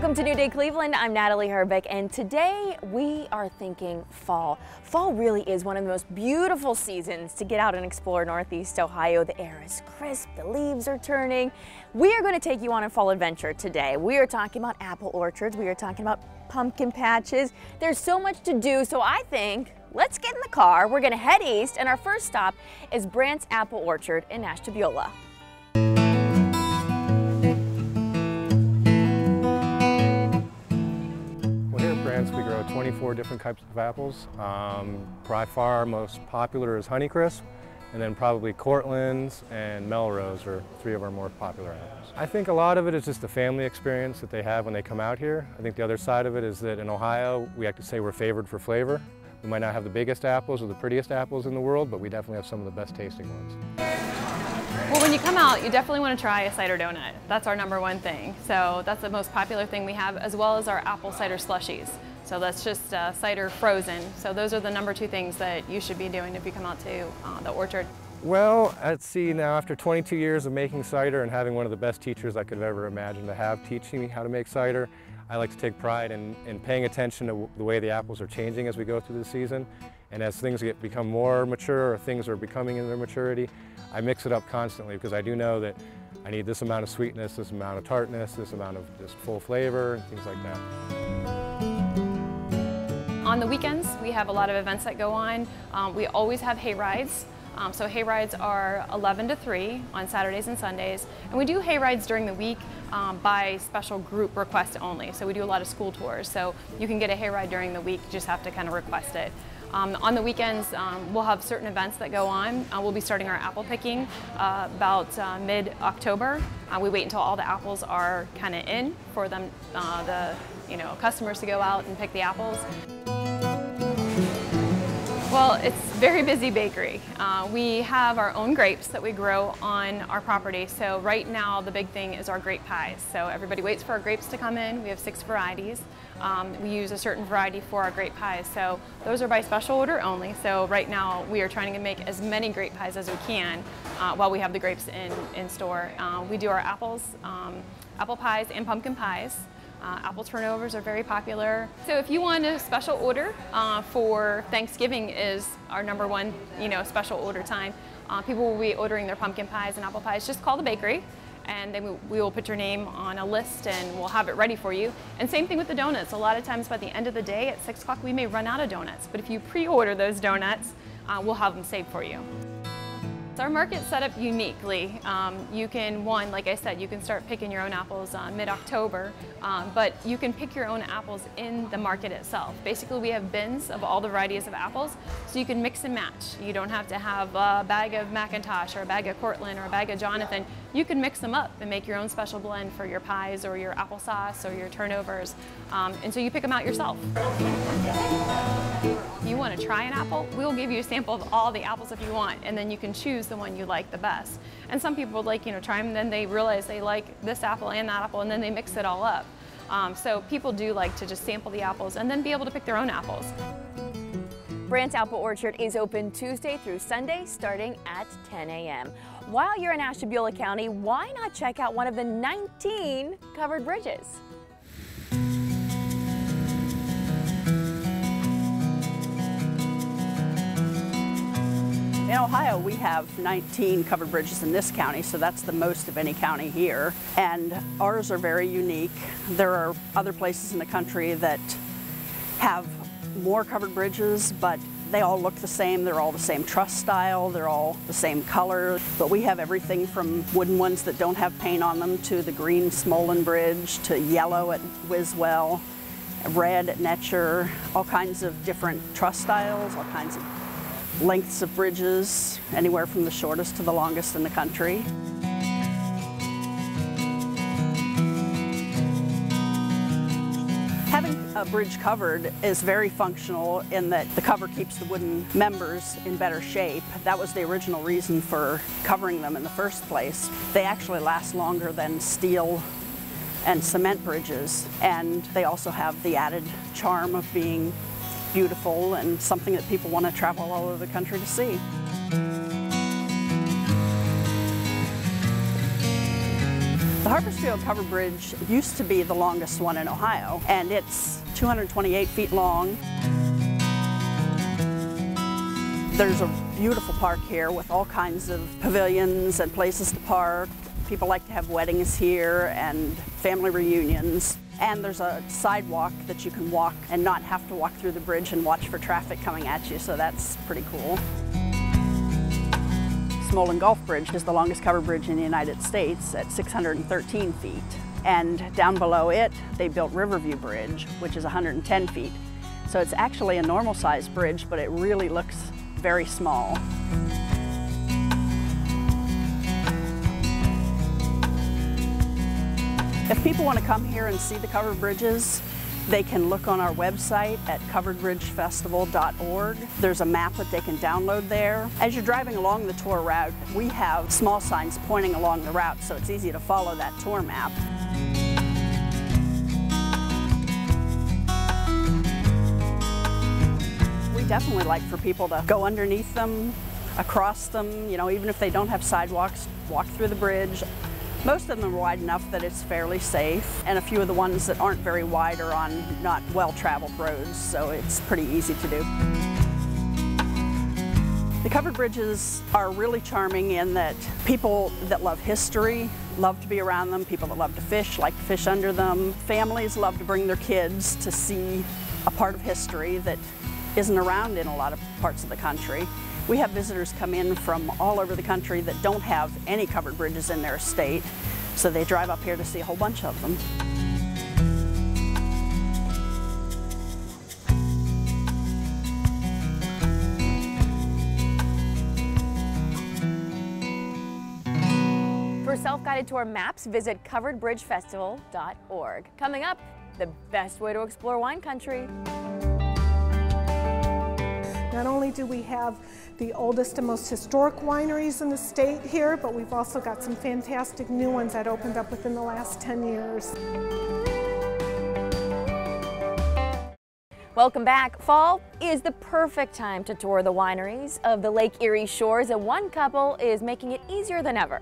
Welcome to New Day Cleveland. I'm Natalie Herbeck, and today we are thinking fall. Fall really is one of the most beautiful seasons to get out and explore Northeast Ohio. The air is crisp, the leaves are turning. We are going to take you on a fall adventure today. We are talking about apple orchards. We are talking about pumpkin patches. There's so much to do, so I think let's get in the car. We're going to head east, and our first stop is Brant's Apple Orchard in Ashtabula. We grow 24 different types of apples. By far most popular is Honeycrisp, and then probably Cortlands and Melrose are three of our more popular apples. I think a lot of it is just the family experience that they have when they come out here. I think the other side of it is that in Ohio, we like to say we're favored for flavor. We might not have the biggest apples or the prettiest apples in the world, but we definitely have some of the best tasting ones. Well, when you come out, you definitely want to try a cider donut. That's our #1 thing. So that's the most popular thing we have, as well as our apple cider slushies. So that's just cider frozen. So those are the #2 things that you should be doing if you come out to the orchard. Well, let's see, now after 22 years of making cider and having one of the best teachers I could have ever imagined to have teaching me how to make cider, I like to take pride in paying attention to the way the apples are changing as we go through the season. And as things become more mature or things are becoming in their maturity, I mix it up constantly because I do know that I need this amount of sweetness, this amount of tartness, this amount of just full flavor and things like that. On the weekends, we have a lot of events that go on. We always have hay rides. So hay rides are 11 to 3 on Saturdays and Sundays. And we do hay rides during the week by special group request only. So we do a lot of school tours. So you can get a hay ride during the week, you just have to kind of request it. On the weekends, we'll have certain events that go on. We'll be starting our apple picking about mid-October. We wait until all the apples are kind of in for them, customers to go out and pick the apples. Well, it's a very busy bakery. We have our own grapes that we grow on our property. So right now the big thing is our grape pies. So everybody waits for our grapes to come in. We have 6 varieties. We use a certain variety for our grape pies. So those are by special order only. So right now we are trying to make as many grape pies as we can while we have the grapes in store. We do our apples, apple pies and pumpkin pies. Apple turnovers are very popular. So if you want a special order for Thanksgiving is our #1, special order time. People will be ordering their pumpkin pies and apple pies. Just call the bakery and then we will put your name on a list and we'll have it ready for you. And same thing with the donuts. A lot of times by the end of the day at 6 o'clock we may run out of donuts, but if you pre-order those donuts, we'll have them saved for you. Our market's set up uniquely. You can, like I said, you can start picking your own apples mid-October, but you can pick your own apples in the market itself. Basically, we have bins of all the varieties of apples, so you can mix and match. You don't have to have a bag of McIntosh or a bag of Cortland or a bag of Jonathan. You can mix them up and make your own special blend for your pies or your applesauce or your turnovers, and so you pick them out yourself. If you want to try an apple, we'll give you a sample of all the apples if you want, and then you can choose the one you like the best. And some people like, try them, and then they realize they like this apple and that apple, and then they mix it all up. So people do like to just sample the apples and then be able to pick their own apples. Brant's Apple Orchard is open Tuesday through Sunday starting at 10 a.m. While you're in Ashtabula County, why not check out one of the 19 covered bridges? In Ohio, we have 19 covered bridges in this county, so that's the most of any county here. And ours are very unique. There are other places in the country that have more covered bridges, but they all look the same. They're all the same truss style. They're all the same color. But we have everything from wooden ones that don't have paint on them to the green Smolin Bridge to yellow at Wiswell, red at Netcher, all kinds of different truss styles, all kinds of lengths of bridges, anywhere from the shortest to the longest in the country. Having a bridge covered is very functional in that the cover keeps the wooden members in better shape. That was the original reason for covering them in the first place. They actually last longer than steel and cement bridges, and they also have the added charm of being beautiful and something that people want to travel all over the country to see. The Hartsfield Covered Bridge used to be the longest one in Ohio, and it's 228 feet long. There's a beautiful park here with all kinds of pavilions and places to park. People like to have weddings here and family reunions. And there's a sidewalk that you can walk and not have to walk through the bridge and watch for traffic coming at you, so that's pretty cool. Smolin Gulf Bridge is the longest covered bridge in the United States at 613 feet. And down below it, they built Riverview Bridge, which is 110 feet. So it's actually a normal sized bridge, but it really looks very small. If people want to come here and see the covered bridges, they can look on our website at coveredbridgefestival.org. There's a map that they can download there. As you're driving along the tour route, we have small signs pointing along the route, so it's easy to follow that tour map. We definitely like for people to go underneath them, across them, even if they don't have sidewalks, walk through the bridge. Most of them are wide enough that it's fairly safe, and a few of the ones that aren't very wide are on not well-traveled roads, so it's pretty easy to do. The covered bridges are really charming in that people that love history love to be around them, people that love to fish like to fish under them. Families love to bring their kids to see a part of history that isn't around in a lot of parts of the country. We have visitors come in from all over the country that don't have any covered bridges in their state, so they drive up here to see a whole bunch of them. For self-guided tour maps, visit coveredbridgefestival.org. Coming up, the best way to explore wine country. Not only do we have the oldest and most historic wineries in the state here, but we've also got some fantastic new ones that opened up within the last 10 years. Welcome back. Fall is the perfect time to tour the wineries of the Lake Erie shores, and one couple is making it easier than ever.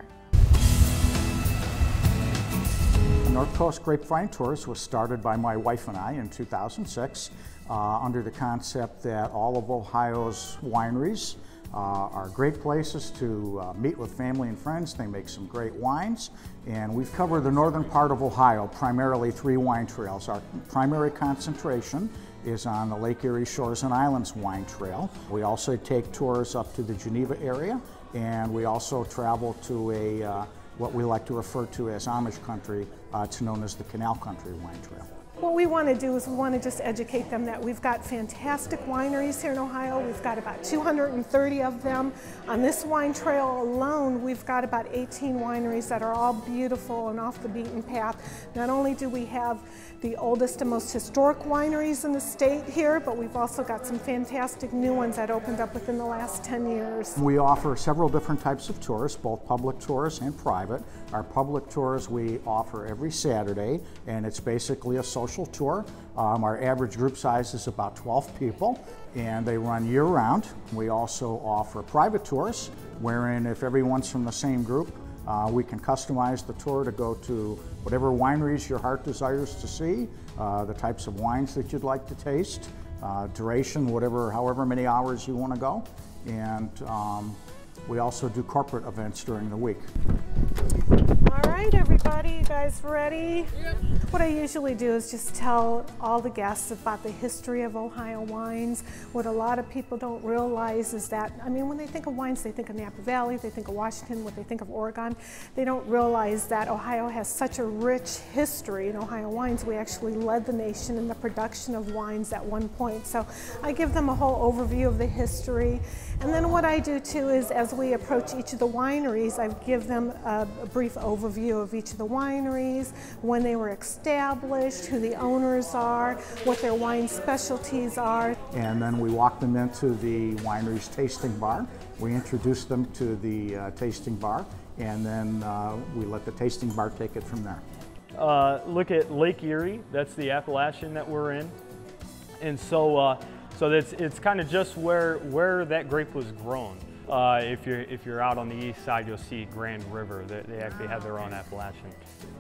Northcoast Grapevine Tours was started by my wife and I in 2006 under the concept that all of Ohio's wineries are great places to meet with family and friends. They make some great wines, and we've covered the northern part of Ohio, primarily 3 wine trails. Our primary concentration is on the Lake Erie Shores and Islands Wine Trail. We also take tours up to the Geneva area, and we also travel to a what we like to refer to as Amish country, to known as the Canal Country Wine Trail. What we want to do is we want to just educate them that we've got fantastic wineries here in Ohio. We've got about 230 of them. On this wine trail alone, we've got about 18 wineries that are all beautiful and off the beaten path. Not only do we have the oldest and most historic wineries in the state here, but we've also got some fantastic new ones that opened up within the last 10 years. We offer several different types of tours, both public tours and private. Our public tours we offer every Saturday, and it's basically a social tour. Our average group size is about 12 people, and they run year-round. We also offer private tours, wherein if everyone's from the same group, we can customize the tour to go to whatever wineries your heart desires to see, the types of wines that you'd like to taste, duration, however many hours you want to go, and we also do corporate events during the week. All right, everybody, you guys ready? Yep. What I usually do is just tell all the guests about the history of Ohio wines. What a lot of people don't realize is that, when they think of wines, they think of Napa Valley, they think of Washington, what they think of Oregon. They don't realize that Ohio has such a rich history in Ohio wines. We actually led the nation in the production of wines at one point. So I give them a whole overview of the history. And then what I do too is, as we approach each of the wineries, I give them a brief overview of each of the wineries, when they were established, who the owners are, what their wine specialties are. And then we walk them into the winery's tasting bar. We introduce them to the tasting bar, and then we let the tasting bar take it from there. Look at Lake Erie, that's the Appalachian that we're in. And so it's kind of just where that grape was grown. If you're out on the east side, you'll see Grand River. They actually have their own Appalachian.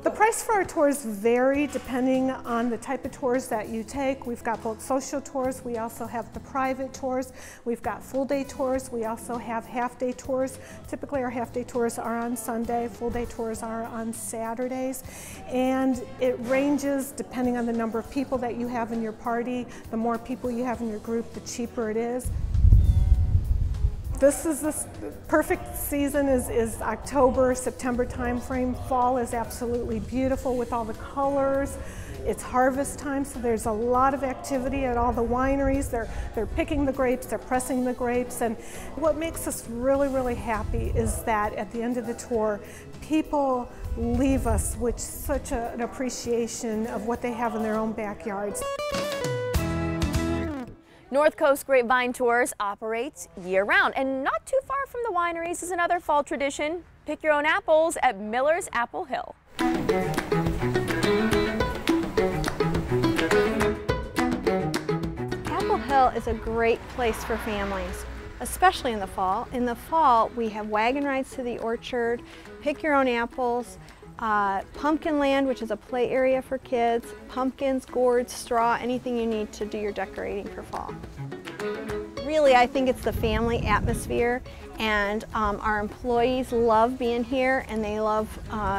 The price for our tours vary depending on the type of tours that you take. We've got both social tours, we also have the private tours, we've got full-day tours, we also have half-day tours. Typically our half-day tours are on Sunday, full-day tours are on Saturdays, and it ranges depending on the number of people that you have in your party. The more people you have in your group, the cheaper it is. This is the perfect season is October, September time frame. Fall is absolutely beautiful with all the colors. It's harvest time, so there's a lot of activity at all the wineries. They're picking the grapes, they're pressing the grapes, and what makes us really, really happy is that at the end of the tour, people leave us with such an appreciation of what they have in their own backyards. Northcoast Grapevine Tours operates year-round, and not too far from the wineries is another fall tradition. Pick your own apples at Miller's Apple Hill. Apple Hill is a great place for families, especially in the fall. In the fall, we have wagon rides to the orchard, pick your own apples, pumpkin land, which is a play area for kids, pumpkins, gourds, straw, anything you need to do your decorating for fall. Really, I think it's the family atmosphere, and our employees love being here, and they love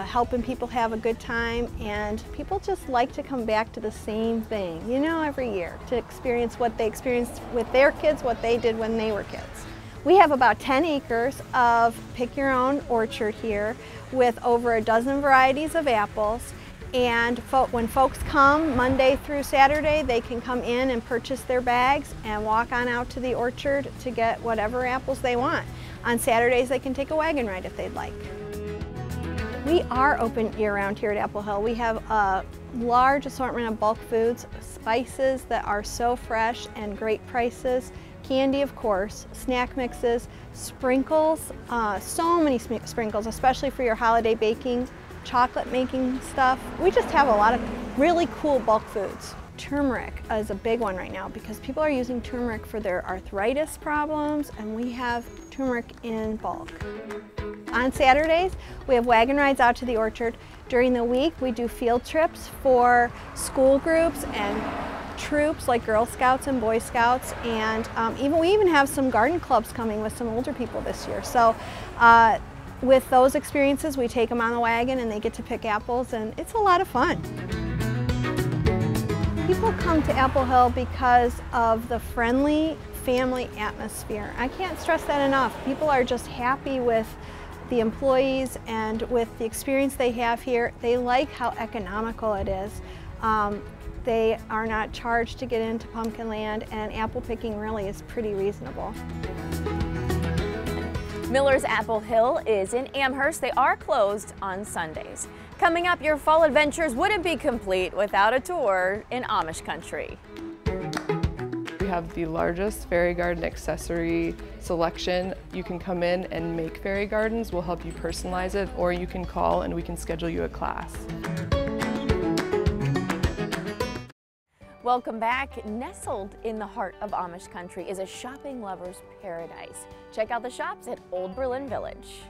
helping people have a good time, and people just like to come back to the same thing, you know, every year, to experience what they experienced with their kids, what they did when they were kids. We have about 10 acres of pick your own orchard here with over a dozen varieties of apples, and when folks come Monday through Saturday, they can come in and purchase their bags and walk on out to the orchard to get whatever apples they want. On Saturdays they can take a wagon ride if they'd like. We are open year-round here at Apple Hill. We have a large assortment of bulk foods, spices that are so fresh and great prices, candy of course, snack mixes, sprinkles, so many sprinkles, especially for your holiday baking, chocolate making stuff. We just have a lot of really cool bulk foods. Turmeric is a big one right now because people are using turmeric for their arthritis problems, and we have turmeric in bulk. On Saturdays, we have wagon rides out to the orchard. During the week, we do field trips for school groups and troops like Girl Scouts and Boy Scouts, and we even have some garden clubs coming with some older people this year. So with those experiences, we take them on the wagon and they get to pick apples, and it's a lot of fun. People come to Apple Hill because of the friendly family atmosphere. I can't stress that enough. People are just happy with the employees and with the experience they have here. They like how economical it is. They are not charged to get into pumpkin land, and apple picking really is pretty reasonable. Miller's Apple Hill is in Amherst. They are closed on Sundays. Coming up, your fall adventures wouldn't be complete without a tour in Amish country. We have the largest fairy garden accessory selection. You can come in and make fairy gardens. We'll help you personalize it, or you can call and we can schedule you a class. Welcome back. Nestled in the heart of Amish country is a shopping lover's paradise. Check out the shops at Old Berlin Village.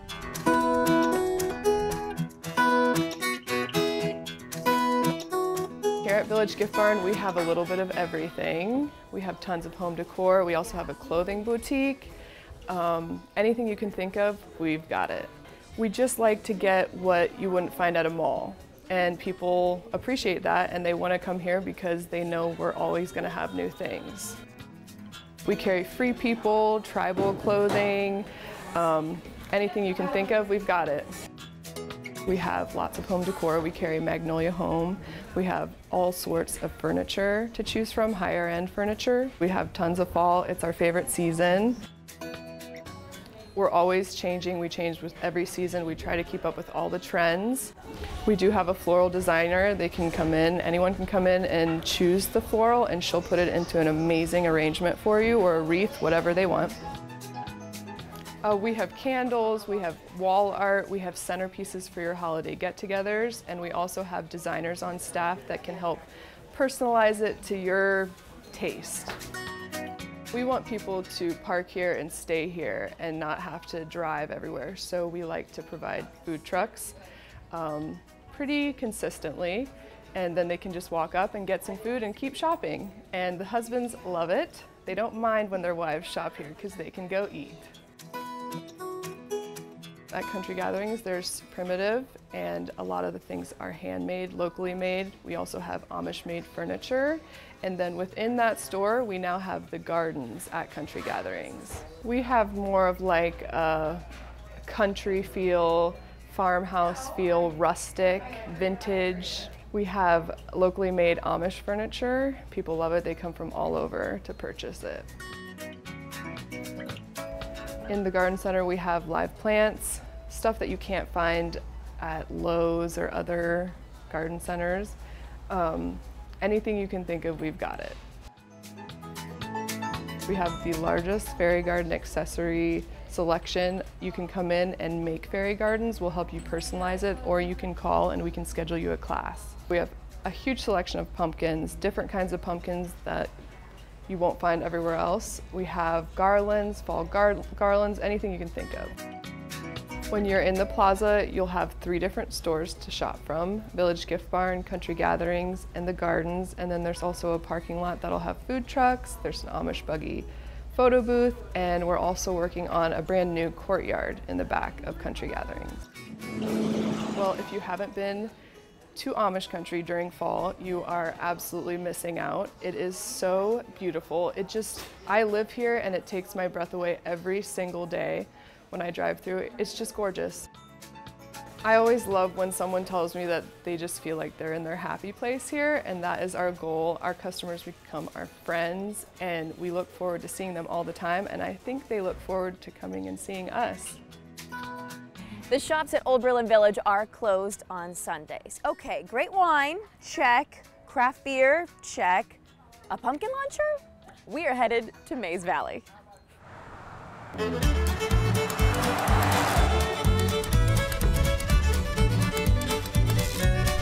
Here at Village Gift Barn, we have a little bit of everything. We have tons of home decor. We also have a clothing boutique. Anything you can think of, we've got it. We just like to get what you wouldn't find at a mall. And people appreciate that, and they want to come here because they know we're always going to have new things. We carry free people, tribal clothing, anything you can think of, we've got it. We have lots of home decor. We carry Magnolia Home. We have all sorts of furniture to choose from, higher end furniture. We have tons of fall. It's our favorite season. We're always changing. We change with every season. We try to keep up with all the trends. We do have a floral designer. They can come in, anyone can come in and choose the floral, and she'll put it into an amazing arrangement for you, or a wreath, whatever they want. We have candles, we have wall art, we have centerpieces for your holiday get-togethers, and we also have designers on staff that can help personalize it to your taste. We want people to park here and stay here and not have to drive everywhere. So we like to provide food trucks pretty consistently, and then they can just walk up and get some food and keep shopping. And the husbands love it. They don't mind when their wives shop here because they can go eat. At Country Gatherings, there's primitive, and a lot of the things are handmade, locally made. We also have Amish-made furniture. And then within that store, we now have the gardens at Country Gatherings. We have more of like a country feel, farmhouse feel, rustic, vintage. We have locally made Amish furniture. People love it. They come from all over to purchase it. In the garden center, we have live plants, stuff that you can't find at Lowe's or other garden centers. Anything you can think of, we've got it. We have the largest fairy garden accessory selection. You can come in and make fairy gardens. We'll help you personalize it, or you can call and we can schedule you a class. We have a huge selection of pumpkins, different kinds of pumpkins that you won't find everywhere else. We have garlands, fall garlands, anything you can think of. When you're in the plaza, you'll have 3 different stores to shop from: Village Gift Barn, Country Gatherings, and the gardens. And then there's also a parking lot that'll have food trucks. There's an Amish buggy photo booth, and we're also working on a brand new courtyard in the back of Country Gatherings. Well, if you haven't been to Amish country during fall, you are absolutely missing out. It is so beautiful. I live here and it takes my breath away every single day when I drive through. It's just gorgeous. I always love when someone tells me that they just feel like they're in their happy place here, and that is our goal. Our customers become our friends, and we look forward to seeing them all the time, and I think they look forward to coming and seeing us. The shops at Old Berlin Village are closed on Sundays. Okay, great wine, check. Craft beer, check. A pumpkin launcher? We are headed to Maize Valley.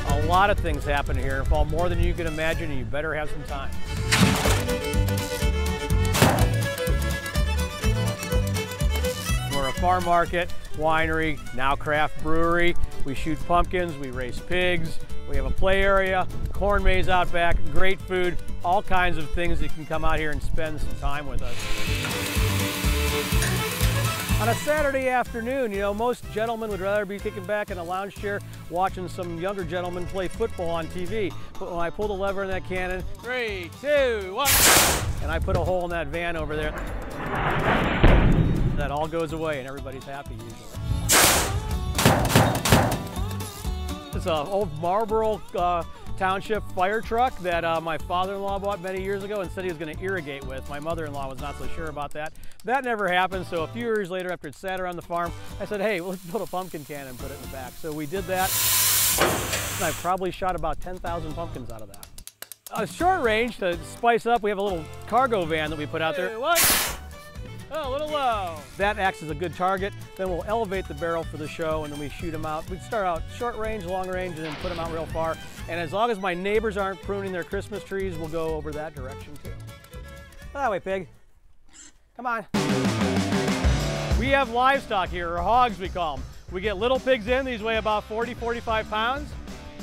A lot of things happen here in fall, more than you can imagine, and you better have some time. We're a farm market, winery, now craft brewery. We shoot pumpkins, we raise pigs, we have a play area, corn maze out back, great food, all kinds of things that can come out here and spend some time with us. On a Saturday afternoon, you know, most gentlemen would rather be kicking back in a lounge chair watching some younger gentlemen play football on TV. But when I pull the lever in that cannon, 3, 2, 1, and I put a hole in that van over there, that all goes away and everybody's happy usually. It's an old Marlboro Township fire truck that my father-in-law bought many years ago and said he was going to irrigate with. My mother-in-law was not so sure about that. That never happened, so a few years later, after it sat around the farm, I said, hey, let's build a pumpkin cannon and put it in the back. So we did that, and I probably shot about 10,000 pumpkins out of that. Short range, to spice up, we have a little cargo van that we put out there. Hey, what? Oh, a little low. That acts as a good target. Then we'll elevate the barrel for the show, and then we shoot them out. We start out short range, long range, and then put them out real far. And as long as my neighbors aren't pruning their Christmas trees, we'll go over that direction too. That way, pig. Come on. We have livestock here, or hogs we call them. We get little pigs in. These weigh about 40, 45 pounds.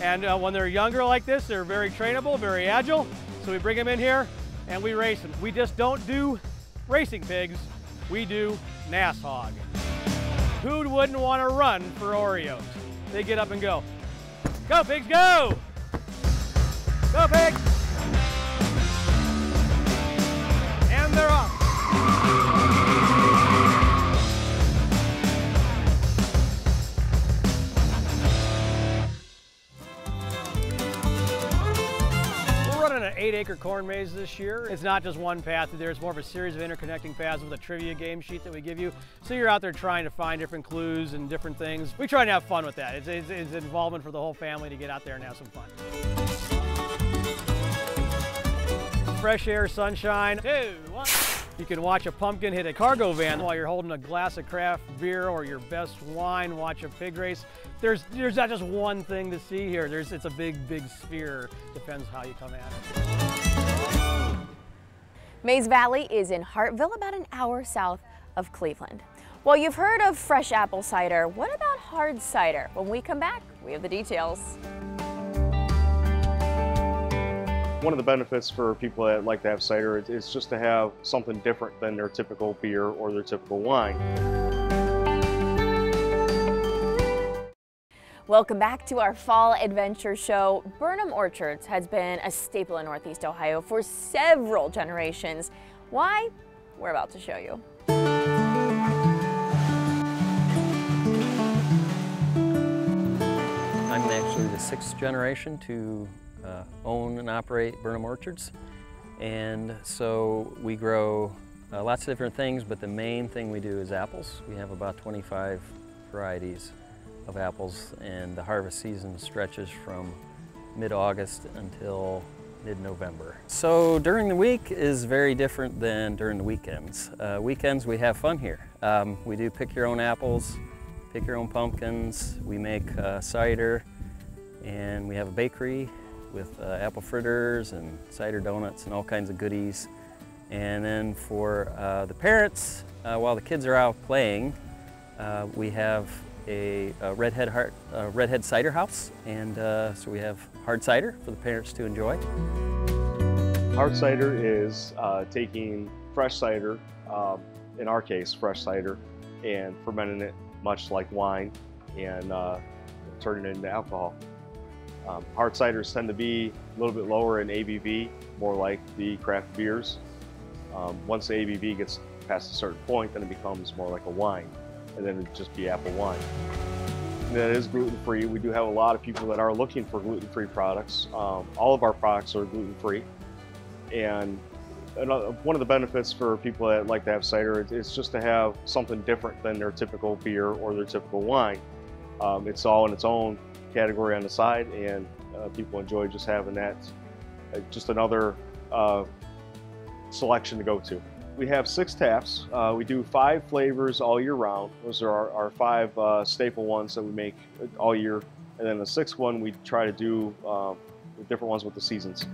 And when they're younger like this, they're very trainable, very agile. So we bring them in here and we race them. We just don't do racing pigs. We do NAS hog. Who wouldn't want to run for Oreos? They get up and go. Go, pigs, go! Go, pigs! And they're off. An 8-acre corn maze this year. It's not just one path. There's more of a series of interconnecting paths with a trivia game sheet that we give you. So you're out there trying to find different clues and different things. We try to have fun with that. It's involvement for the whole family to get out there and have some fun. Fresh air, sunshine. 2, 1. You can watch a pumpkin hit a cargo van while you're holding a glass of craft beer or your best wine, watch a pig race. There's not just one thing to see here. It's a big, big sphere. Depends how you come at it. Maize Valley is in Hartville, about an hour south of Cleveland. Well, you've heard of fresh apple cider. What about hard cider? When we come back, we have the details. One of the benefits for people that like to have cider is just to have something different than their typical beer or their typical wine. Welcome back to our fall adventure show. Burnham Orchards has been a staple in Northeast Ohio for several generations. Why? We're about to show you. I'm actually the 6th generation to own and operate Burnham Orchards, and so we grow lots of different things, but the main thing we do is apples. We have about 25 varieties of apples, and the harvest season stretches from mid-August until mid-November. So during the week is very different than during the weekends. Weekends we have fun here. We do pick your own apples, pick your own pumpkins, we make cider, and we have a bakery with apple fritters and cider donuts and all kinds of goodies. And then for the parents, while the kids are out playing, we have a redhead cider house, and so we have hard cider for the parents to enjoy. Hard cider is taking fresh cider, in our case fresh cider, and fermenting it much like wine and turning it into alcohol. Hard ciders tend to be a little bit lower in ABV, more like the craft beers. Once the ABV gets past a certain point, then it becomes more like a wine, and then it'd just be apple wine. And that is gluten-free. We do have a lot of people that are looking for gluten-free products. All of our products are gluten-free, and one of the benefits for people that like to have cider is just to have something different than their typical beer or their typical wine. It's all in its own category on the side, and people enjoy just having that, just another selection to go to. We have 6 taps. We do 5 flavors all year round. Those are our 5 staple ones that we make all year, and then the 6th one we try to do different ones with the seasons.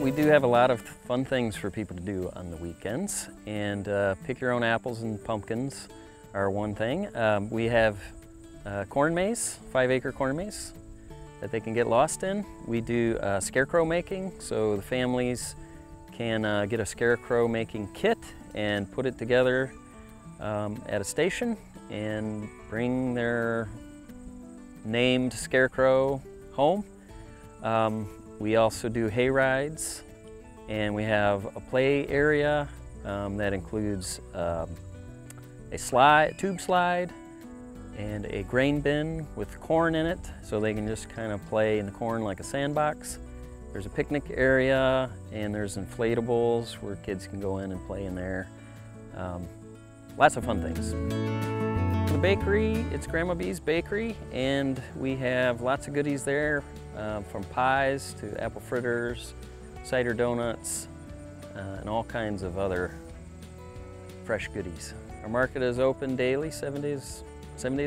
We do have a lot of fun things for people to do on the weekends, and pick your own apples and pumpkins are one thing. We have corn maze, 5-acre corn maze that they can get lost in. We do scarecrow making, so the families can get a scarecrow making kit and put it together at a station and bring their named scarecrow home. We also do hay rides, and we have a play area that includes a tube slide, and a grain bin with corn in it, so they can just kind of play in the corn like a sandbox. There's a picnic area, and there's inflatables where kids can go in and play in there. Lots of fun things. The bakery, it's Grandma B's Bakery, and we have lots of goodies there, from pies to apple fritters, cider donuts, and all kinds of other fresh goodies. Our market is open daily, 7 days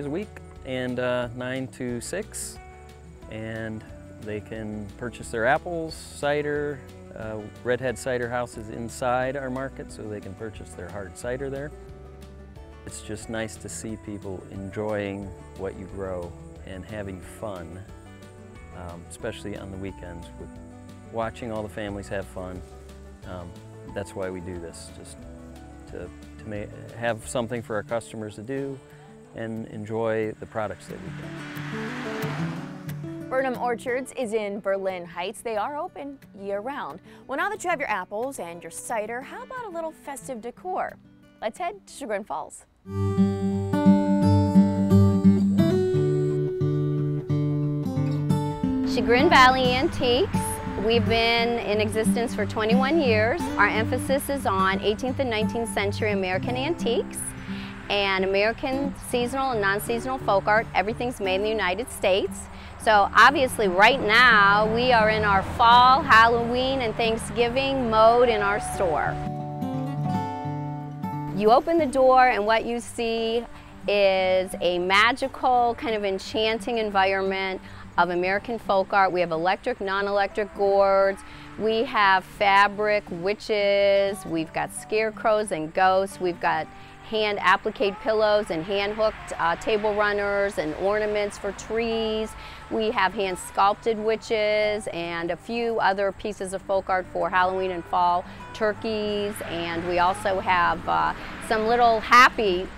a week, and 9 to 6, and they can purchase their apples, cider. Redhead Cider House is inside our market, so they can purchase their hard cider there. It's just nice to see people enjoying what you grow and having fun, especially on the weekends, with watching all the families have fun. That's why we do this, just to have something for our customers to do and enjoy the products that we get. Burnham Orchards is in Berlin Heights. They are open year-round. Well, now that you have your apples and your cider, how about a little festive decor? Let's head to Chagrin Falls. Chagrin Valley Antiques. We've been in existence for 21 years. Our emphasis is on 18th and 19th century American antiques and American seasonal and non-seasonal folk art. Everything's made in the United States. So obviously right now we are in our fall, Halloween, and Thanksgiving mode in our store. You open the door and what you see is a magical, kind of enchanting environment of American folk art. We have electric, non-electric gourds. We have fabric witches. We've got scarecrows and ghosts. We've got hand applique pillows and hand hooked table runners and ornaments for trees. We have hand sculpted witches and a few other pieces of folk art for Halloween and fall turkeys. And we also have some little happy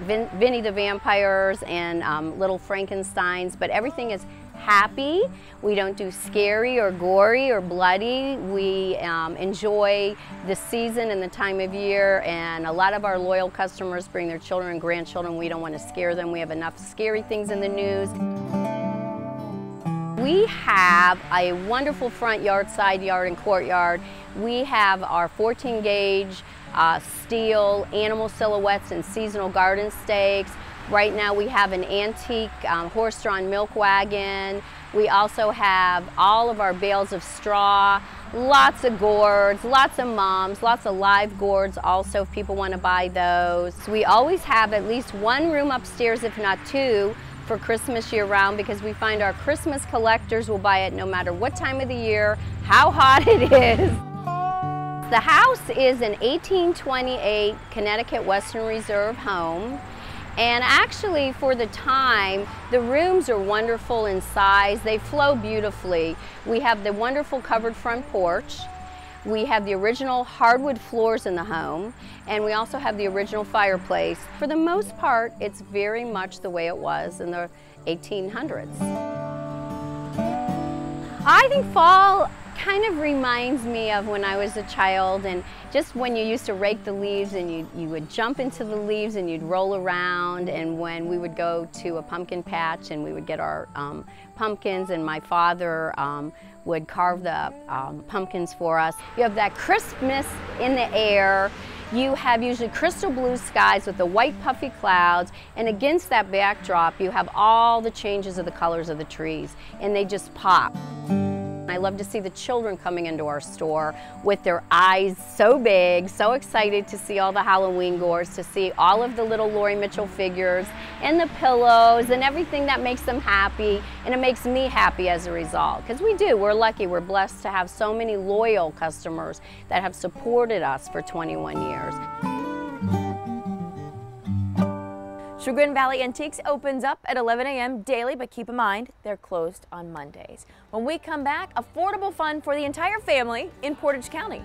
Vinnie the Vampires and little Frankensteins, but everything is happy. We don't do scary or gory or bloody. We enjoy the season and the time of year, and a lot of our loyal customers bring their children and grandchildren. We don't want to scare them. We have enough scary things in the news. We have a wonderful front yard, side yard, and courtyard. We have our 14-gauge steel animal silhouettes and seasonal garden stakes. Right now we have an antique horse-drawn milk wagon. We also have all of our bales of straw, lots of gourds, lots of mums, lots of live gourds also if people want to buy those. We always have at least one room upstairs, if not two, for Christmas year-round, because we find our Christmas collectors will buy it no matter what time of the year, how hot it is. The house is an 1828 Connecticut Western Reserve home. And actually, for the time, the rooms are wonderful in size. They flow beautifully. We have the wonderful covered front porch. We have the original hardwood floors in the home. And we also have the original fireplace. For the most part, it's very much the way it was in the 1800s. I think fall kind of reminds me of when I was a child, and just when you used to rake the leaves and you would jump into the leaves and you'd roll around, and when we would go to a pumpkin patch and we would get our pumpkins, and my father would carve the pumpkins for us. You have that crispness in the air. You have usually crystal blue skies with the white puffy clouds, and against that backdrop you have all the changes of the colors of the trees, and they just pop. I love to see the children coming into our store with their eyes so big, so excited to see all the Halloween gourds, to see all of the little Laurie Mitchell figures and the pillows and everything that makes them happy, and it makes me happy as a result. Because we're lucky, we're blessed to have so many loyal customers that have supported us for 21 years. Chagrin Valley Antiques opens up at 11 a.m. daily, but keep in mind, they're closed on Mondays. When we come back, affordable fun for the entire family in Portage County.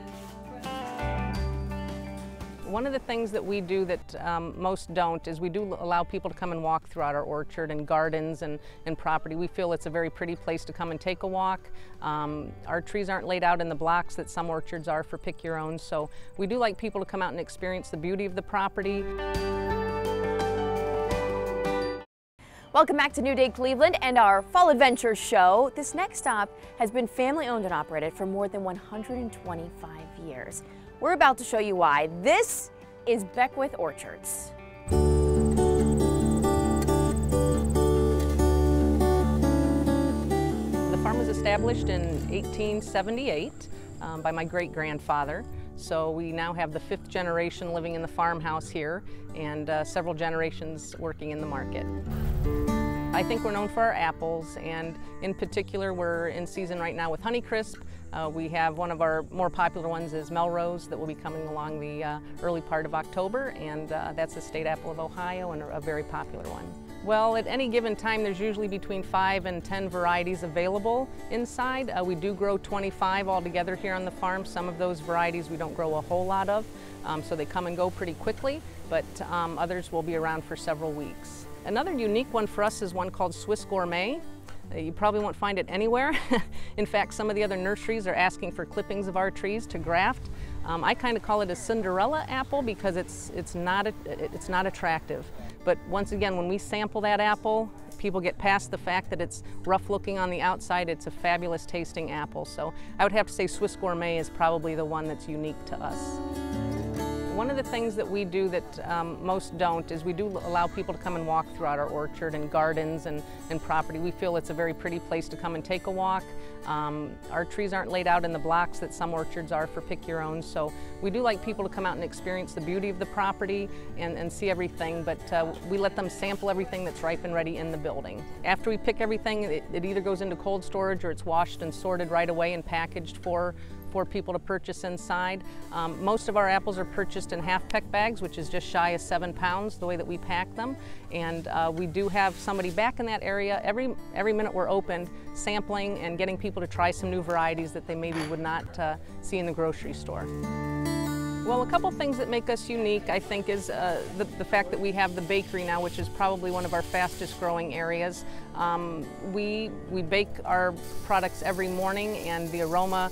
One of the things that we do that most don't is we do allow people to come and walk throughout our orchard and gardens and property. We feel it's a very pretty place to come and take a walk. Our trees aren't laid out in the blocks that some orchards are for pick your own, so we do like people to come out and experience the beauty of the property. Welcome back to New Day Cleveland and our Fall Adventure Show. This next stop has been family owned and operated for more than 125 years. We're about to show you why. This is Beckwith Orchards. The farm was established in 1878 by my great-grandfather. So we now have the 5th generation living in the farmhouse here, and several generations working in the market. I think we're known for our apples, and in particular we're in season right now with Honeycrisp. We have one of our more popular ones is Melrose that will be coming along the early part of October, and that's the state apple of Ohio and a very popular one. Well, at any given time there's usually between 5 and 10 varieties available inside. We do grow 25 altogether here on the farm. Some of those varieties we don't grow a whole lot of, so they come and go pretty quickly, but others will be around for several weeks. Another unique one for us is one called Swiss Gourmet. You probably won't find it anywhere. In fact, some of the other nurseries are asking for clippings of our trees to graft. I kind of call it a Cinderella apple because it's not attractive. But once again, when we sample that apple, people get past the fact that it's rough looking on the outside. It's a fabulous tasting apple. So I would have to say Swiss Gourmet is probably the one that's unique to us. One of the things that we do that most don't is we do allow people to come and walk throughout our orchard and gardens and property. We feel it's a very pretty place to come and take a walk. Our trees aren't laid out in the blocks that some orchards are for pick your own, so we do like people to come out and experience the beauty of the property and see everything, but we let them sample everything that's ripe and ready in the building. After we pick everything, it either goes into cold storage or it's washed and sorted right away and packaged for people to purchase inside. Most of our apples are purchased in half-peck bags, which is just shy of 7 pounds, the way that we pack them. And we do have somebody back in that area every minute we're open, sampling and getting people to try some new varieties that they maybe would not see in the grocery store. Well, a couple things that make us unique, I think, is the fact that we have the bakery now, which is probably one of our fastest growing areas. We bake our products every morning, and the aroma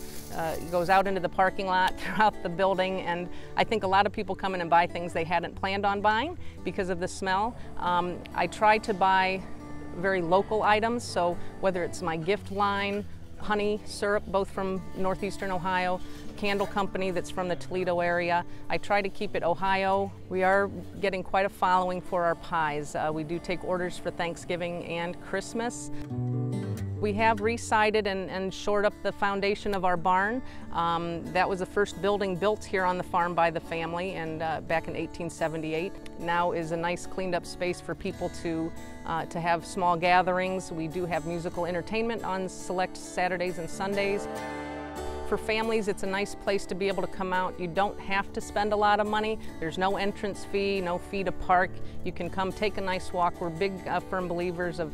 goes out into the parking lot throughout the building, and I think a lot of people come in and buy things they hadn't planned on buying because of the smell. I try to buy very local items, so whether it's my gift line, honey, syrup, both from northeastern Ohio, candle company that's from the Toledo area. I try to keep it Ohio. We are getting quite a following for our pies. We do take orders for Thanksgiving and Christmas. We have re-sided and shored up the foundation of our barn. That was the first building built here on the farm by the family, and back in 1878. Now is a nice cleaned up space for people to have small gatherings. We do have musical entertainment on select Saturdays and Sundays. For families, it's a nice place to be able to come out. You don't have to spend a lot of money. There's no entrance fee, no fee to park. You can come take a nice walk. We're big, firm believers of,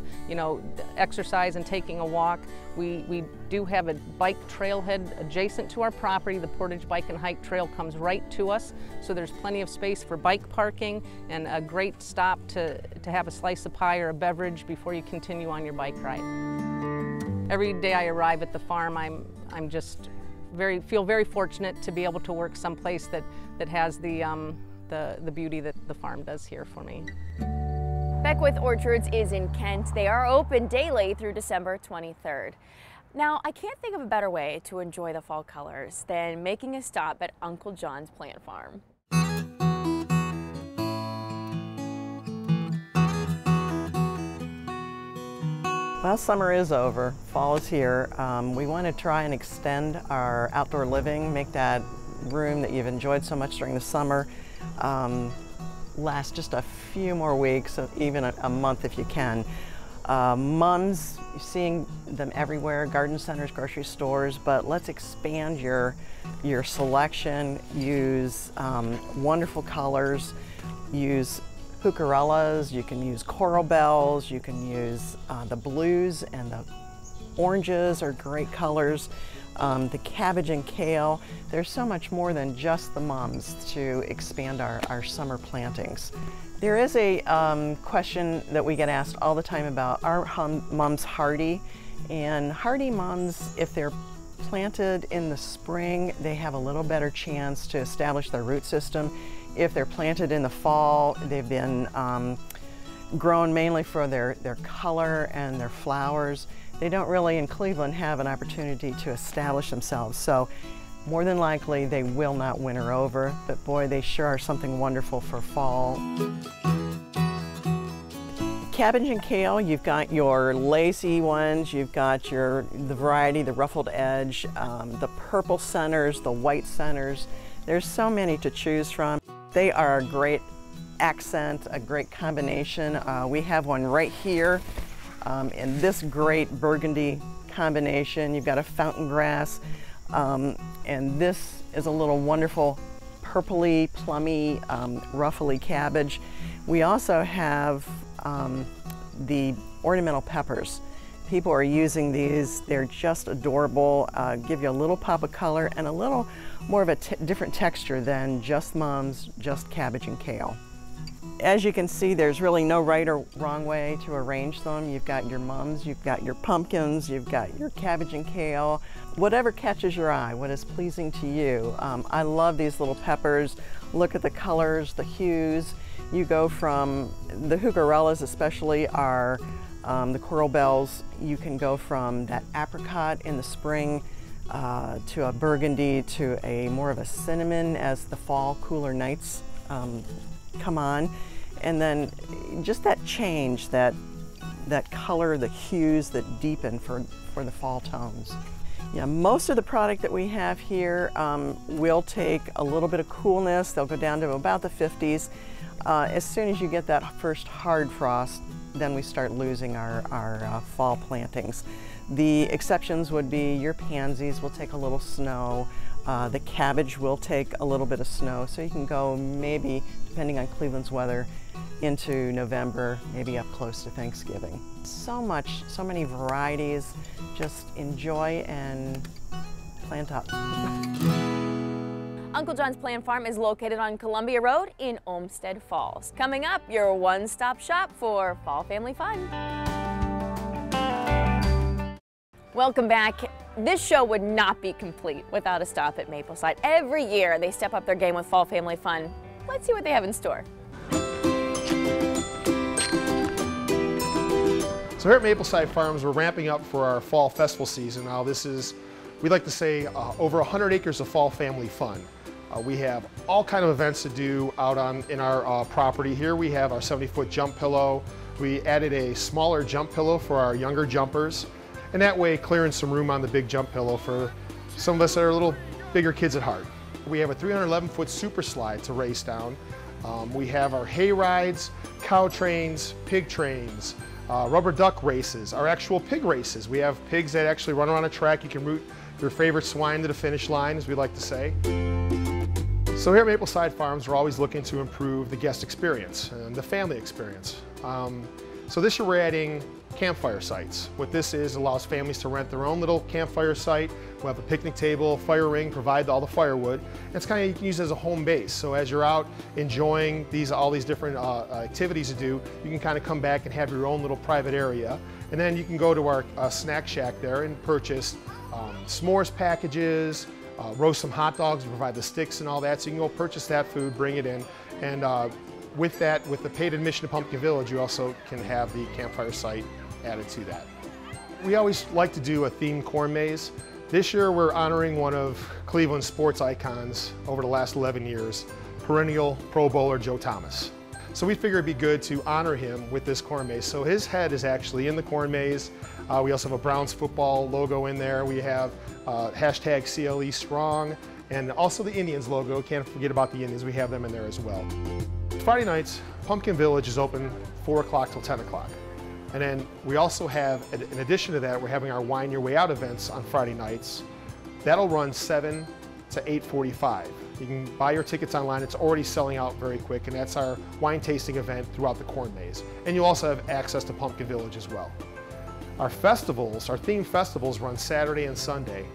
exercise and taking a walk. We do have a bike trailhead adjacent to our property. The Portage Bike and Hike Trail comes right to us, so there's plenty of space for bike parking and a great stop to have a slice of pie or a beverage before you continue on your bike ride. Every day I arrive at the farm, I'm just feel very fortunate to be able to work someplace that has the beauty that the farm does here for me. Beckwith Orchards is in Kent. They are open daily through December 23rd. Now, I can't think of a better way to enjoy the fall colors than making a stop at Uncle John's plant farm. Well, summer is over, fall is here. We want to try and extend our outdoor living, make that room that you've enjoyed so much during the summer last just a few more weeks, even a month if you can. Mums, you're seeing them everywhere, garden centers, grocery stores, but let's expand your selection, use wonderful colors, use heucherellas, you can use coral bells, you can use the blues and the oranges are great colors. The cabbage and kale, there's so much more than just the mums to expand our summer plantings. There is a question that we get asked all the time about, are mums hardy? And hardy mums, if they're planted in the spring, they have a little better chance to establish their root system. If they're planted in the fall, they've been grown mainly for their color and their flowers. They don't really, in Cleveland, have an opportunity to establish themselves. So more than likely, they will not winter over, but boy, they sure are something wonderful for fall. Cabbage and kale, you've got your lacy ones, you've got the variety, the ruffled edge, the purple centers, the white centers. There's so many to choose from. They are a great accent, a great combination. We have one right here in this great burgundy combination. You've got a fountain grass, and this is a little wonderful purpley, plummy, ruffly cabbage. We also have the ornamental peppers. People are using these. They're just adorable, give you a little pop of color and a little more of a different texture than just mums, just cabbage and kale. As you can see, there's really no right or wrong way to arrange them. You've got your mums, you've got your pumpkins, you've got your cabbage and kale. Whatever catches your eye, what is pleasing to you. I love these little peppers. Look at the colors, the hues. You go from, the heucherellas especially are the coral bells. You can go from that apricot in the spring, to a burgundy to a more of a cinnamon as the fall cooler nights come on. And then just that change, that color, the hues that deepen for the fall tones. Yeah, most of the product that we have here will take a little bit of coolness. They'll go down to about the 50s. As soon as you get that first hard frost, then we start losing our fall plantings. The exceptions would be your pansies will take a little snow. The cabbage will take a little bit of snow, so you can go maybe, depending on Cleveland's weather, into November, maybe up close to Thanksgiving. So many varieties. Just enjoy and plant up. Uncle John's Plant Farm is located on Columbia Road in Olmsted Falls. Coming up, your one-stop shop for fall family fun. Welcome back. This show would not be complete without a stop at Mapleside. Every year they step up their game with fall family fun. Let's see what they have in store. So here at Mapleside Farms, we're ramping up for our fall festival season. Now this is, we like to say, over 100 acres of fall family fun. We have all kind of events to do out in our property. Here we have our 70-foot jump pillow. We added a smaller jump pillow for our younger jumpers, and that way clearing some room on the big jump pillow for some of us that are a little bigger kids at heart. We have a 311-foot super slide to race down. We have our hay rides, cow trains, pig trains, rubber duck races, our actual pig races. We have pigs that actually run around a track. You can root your favorite swine to the finish line, as we like to say. So here at Mapleside Farms, we're always looking to improve the guest experience and the family experience. So this year we're adding campfire sites. What this is, allows families to rent their own little campfire site. We'll have a picnic table, fire ring, provide all the firewood. And it's kind of, you can use it as a home base. So as you're out enjoying all these different activities to do, you can kind of come back and have your own little private area. And then you can go to our snack shack there and purchase s'mores packages, roast some hot dogs, and provide the sticks and all that. So you can go purchase that food, bring it in, and with that, with the paid admission to Pumpkin Village, you also can have the campfire site added to that. We always like to do a themed corn maze. This year we're honoring one of Cleveland's sports icons over the last 11 years, perennial Pro Bowler Joe Thomas. So we figured it'd be good to honor him with this corn maze. So his head is actually in the corn maze. We also have a Browns football logo in there. We have hashtag CLE Strong, and also the Indians logo. Can't forget about the Indians. We have them in there as well. Friday nights, Pumpkin Village is open 4 o'clock till 10 o'clock. And then we also have, in addition to that, we're having our Wine Your Way Out events on Friday nights. That'll run 7 to 8:45. You can buy your tickets online. It's already selling out very quick, and that's our wine tasting event throughout the corn maze. And you'll also have access to Pumpkin Village as well. Our festivals, our themed festivals, run Saturday and Sunday.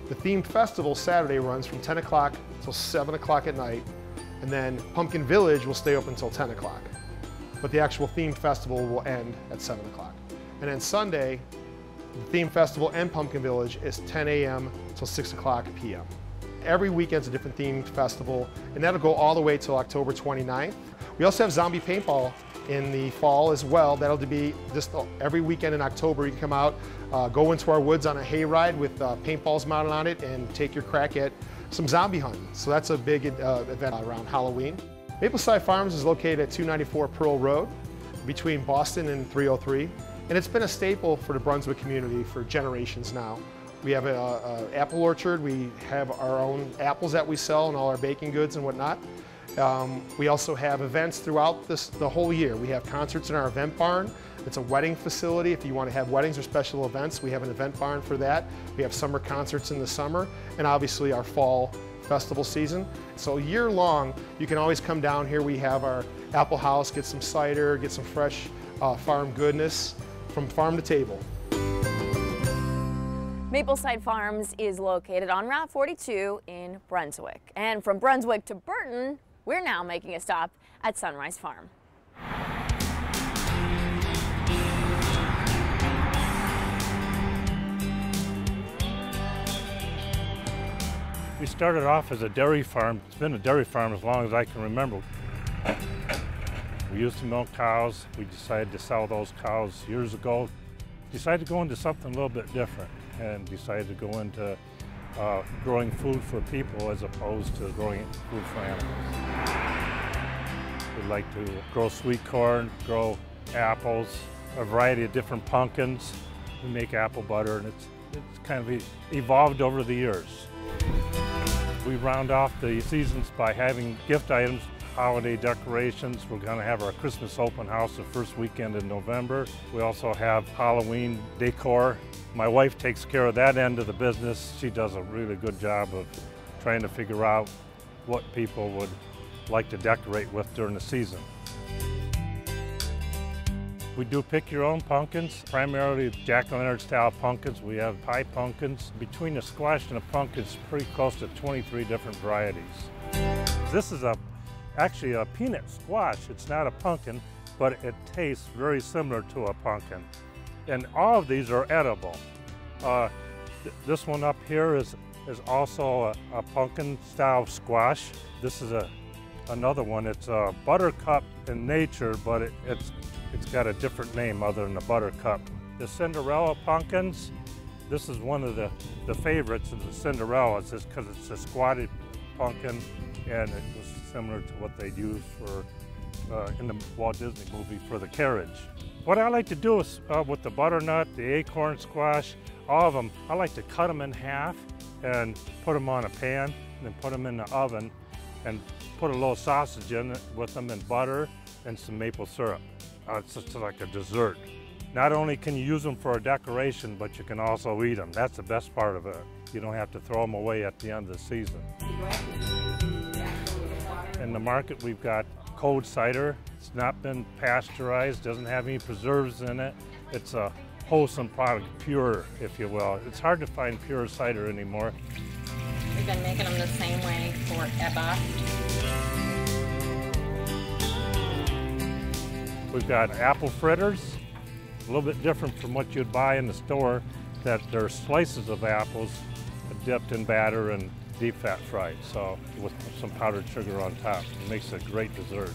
The themed festival Saturday runs from 10 o'clock till 7 o'clock at night, and then Pumpkin Village will stay open until 10 o'clock. But the actual themed festival will end at 7 o'clock. And then Sunday, the themed festival and Pumpkin Village is 10 a.m. till 6 o'clock p.m. Every weekend's a different themed festival, and that'll go all the way till October 29th. We also have zombie paintball in the fall as well. That'll be just every weekend in October. You can come out, go into our woods on a hayride with paintballs mounted on it and take your crack at some zombie hunting. So that's a big event around Halloween. Mapleside Farms is located at 294 Pearl Road between Boston and 303. And it's been a staple for the Brunswick community for generations now. We have an apple orchard. We have our own apples that we sell and all our baking goods and whatnot. We also have events throughout the whole year. We have concerts in our event barn. It's a wedding facility. If you want to have weddings or special events, we have an event barn for that. We have summer concerts in the summer, and obviously our fall festival season. So year long, you can always come down here. We have our apple house, get some cider, get some fresh farm goodness from farm to table. Mapleside Farms is located on Route 42 in Brunswick. And from Brunswick to Burton, we're now making a stop at Sunrise Farm. We started off as a dairy farm. It's been a dairy farm as long as I can remember. We used to milk cows. We decided to sell those cows years ago. Decided to go into something a little bit different and decided to go into growing food for people as opposed to growing food for animals. We like to grow sweet corn, grow apples, a variety of different pumpkins. We make apple butter, and it's kind of evolved over the years. We round off the seasons by having gift items, holiday decorations. We're going to have our Christmas open house the first weekend in November. We also have Halloween decor. My wife takes care of that end of the business. She does a really good job of trying to figure out what people would like to decorate with during the season. We do pick your own pumpkins, primarily jack-o'-lantern style pumpkins. We have pie pumpkins. Between the squash and the pumpkins, pretty close to 23 different varieties. This is actually a peanut squash. It's not a pumpkin, but it tastes very similar to a pumpkin. And all of these are edible. This one up here is also a pumpkin style squash. This is another one. It's a buttercup in nature, but it's got a different name other than the buttercup. The Cinderella pumpkins, this is one of the favorites of the Cinderellas, is because it's a squatted pumpkin, and it was similar to what they use for in the Walt Disney movie for the carriage. What I like to do is with the butternut, the acorn squash, all of them, I like to cut them in half and put them on a pan, and then put them in the oven and put a little sausage in it with them and butter and some maple syrup. It's just like a dessert. Not only can you use them for a decoration, but you can also eat them. That's the best part of it. You don't have to throw them away at the end of the season. In the market, we've got cold cider. It's not been pasteurized, doesn't have any preserves in it. It's a wholesome product, pure, if you will. It's hard to find pure cider anymore. We've been making them the same way forever. We've got apple fritters, a little bit different from what you'd buy in the store, that they're slices of apples dipped in batter and deep fat fried, so with some powdered sugar on top. It makes a great dessert.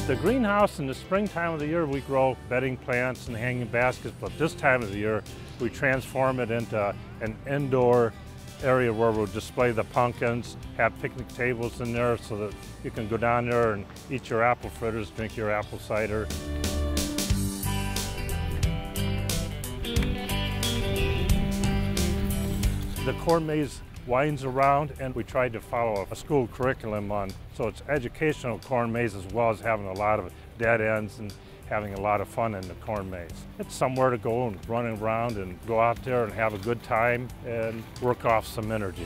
The greenhouse in the springtime of the year, we grow bedding plants and hanging baskets, but this time of the year, we transform it into an indoor area where we'll display the pumpkins, have picnic tables in there so that you can go down there and eat your apple fritters, drink your apple cider. The corn maze winds around, and we tried to follow a school curriculum on, so it's educational corn maze as well as having a lot of dead ends and having a lot of fun in the corn maze. It's somewhere to go and run around and go out there and have a good time and work off some energy.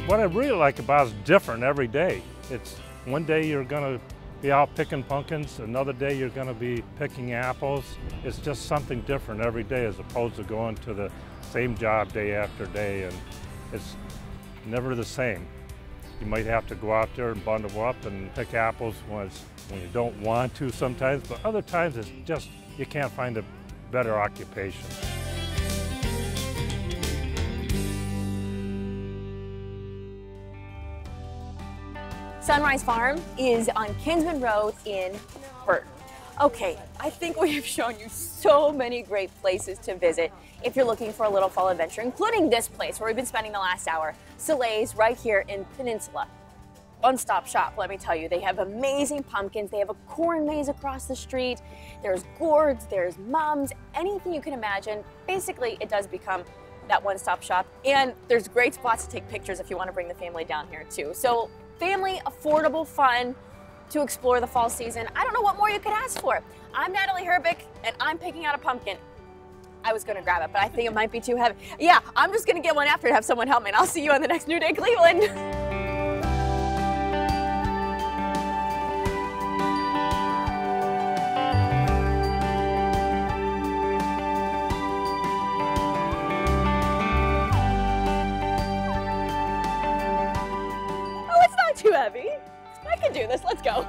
What I really like about it is different every day. It's one day you're going to be out picking pumpkins, another day you're going to be picking apples. It's just something different every day as opposed to going to the same job day after day, and it's never the same. You might have to go out there and bundle up and pick apples when you don't want to sometimes, but other times it's just, you can't find a better occupation. Sunrise Farm is on Kinsman Road in Burton. Okay, I think we have shown you so many great places to visit if you're looking for a little fall adventure, including this place where we've been spending the last hour, Soleil's, right here in Peninsula. One-stop shop, let me tell you. They have amazing pumpkins. They have a corn maze across the street. There's gourds, there's mums, anything you can imagine. Basically, it does become that one-stop shop. And there's great spots to take pictures if you want to bring the family down here too. So family, affordable fun to explore the fall season. I don't know what more you could ask for. I'm Natalie Herbick, and I'm picking out a pumpkin. I was gonna grab it, but I think it might be too heavy. Yeah, I'm just gonna get one after and have someone help me, and I'll see you on the next New Day Cleveland. Oh, it's not too heavy. I can do this, let's go.